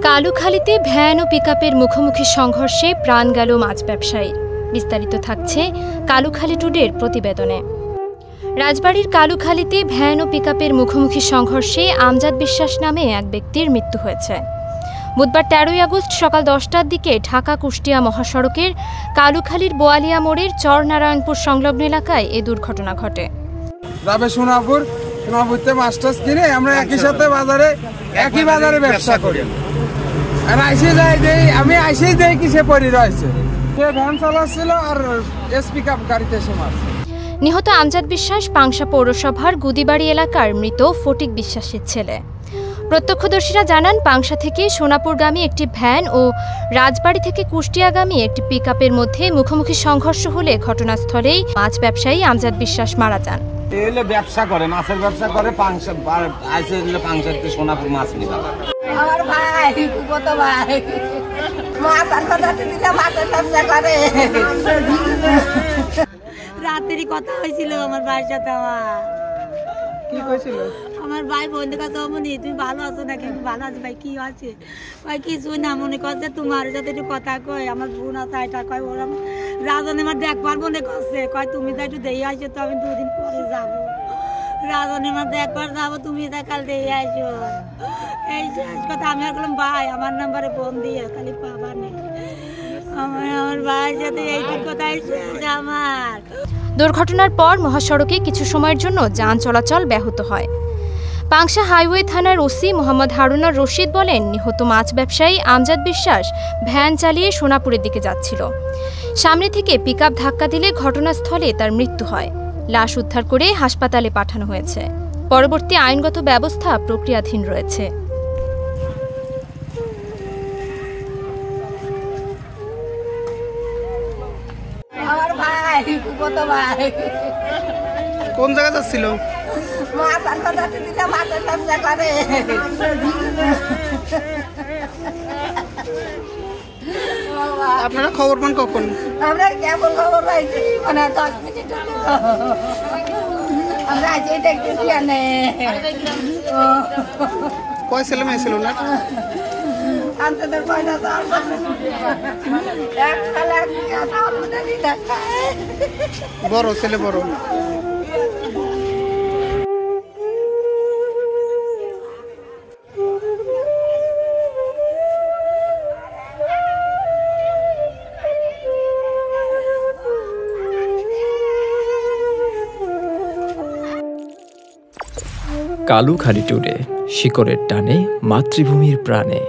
কালুখালীতে van ও পিকআপের মুখোমুখি সংঘর্ষে প্রাণ গেল মাছ ব্যবসায়ী। বিস্তারিত থাকছে কালুখালী টুডের প্রতিবেদনে। রাজবাড়ীর কালুখালীতে ভ্যান ও পিকআপের মুখোমুখি সংঘর্ষে আমজাদ বিশ্বাস নামে এক ব্যক্তির মৃত্যু হয়েছে। বুধবার ১৩ই আগস্ট সকাল ১০টার দিকে ঢাকা কুষ্টিয়া মহাসড়কের কালুখালীর বোয়ালিয়া মোড়ের চরনারায়ণপুর সংলগ্ন এলাকায় এ দুর্ঘটনা ঘটে। সোনাপুরতে মাস্টার্স কিনে আমরা একই সাথে একই বাজারে ব্যবসা করি। আর আমি আইসে যাই কিসে পরি রয়েছে ভ্যান চালাচ্ছিল আর এস পিকআপ গাড়িতে এসে মারছে। নিহত আমজাদ বিশ্বাস পাংশা পৌরসভার গুদিবাড়ি এলাকার মৃত ফটিক বিশ্বাসের ছেলে। প্রত্যক্ষদর্শীরা জানান, পাংশা থেকে সোনাপুরগামী একটি ভ্যান ও রাজবাড়ী থেকে কুষ্টিয়াগামী একটি পিকআপের মধ্যে মুখোমুখি সংঘর্ষ হলে ঘটনাস্থলেই মাছ ব্যবসায়ী আমজাদ বিশ্বাস মারা যান। ব্যবসা করে, মাছের ব্যবসা করে, পাংশাতে সোনাপুর মাছ নিয়ে আমার ভাই কত ভাই মাছ দিলে মাছের ব্যবসা করে। রাতেরই কথা হয়েছিল আমার ভাইয়ের সাথে। কি কইছিল? আমার ভাই বন্ধুর কাছে মনে তুমি ভালো আছো নাকি? ভালো আছে ভাই, কি আছে? ভাই কিছু না, মনে করছে তোমার সাথে একটু কথা কয়, আমার বোন আছে এটা কয়, ওরা রাজন আমার দেখবার মনে করছে, কয় তুমি তো একটু দিয়ে আসো, তো আমি দুদিন পরে যাবো। রাজন আমার দেখবার যাবো, তুমি তা কাল দিয়ে আসো। এই শেষ কথা। আমি আর বললাম ভাই আমার নাম্বারে ফোন দিয়ে খালি পাবা নেই। আমার ভাইয়ের সাথে এইটুকু কথাই শেষ আমার। দুর্ঘটনার পর মহাসড়কে কিছু সময়ের জন্য যান চলাচল ব্যাহত হয়। পাংশা হাইওয়ে থানার ওসি মোহাম্মদ হারুনার রশিদ বলেন, নিহত মাছ ব্যবসায়ী আমজাদ বিশ্বাস ভ্যান চালিয়ে সোনাপুরের দিকে যাচ্ছিল। সামনে থেকে পিকআপ ধাক্কা দিলে ঘটনাস্থলে তার মৃত্যু হয়। লাশ উদ্ধার করে হাসপাতালে পাঠানো হয়েছে। পরবর্তী আইনগত ব্যবস্থা প্রক্রিয়াধীন রয়েছে। আমার ভাই কত ভাই কোন জায়গা যাচ্ছিল? মাছের ব্যবসা করে। আপনারা খবর পান কখন? আমরা কেমন খবর পাইছি মানে 10 মিনিট আমরা আজ দেখতেছি। কয় ছেলে মেয়ে ছিল না? আনতে পয়সা তো বড় ছেলে বড়। কালুখালী টুডে, শিকড়ের টানে মাতৃভূমির প্রাণে।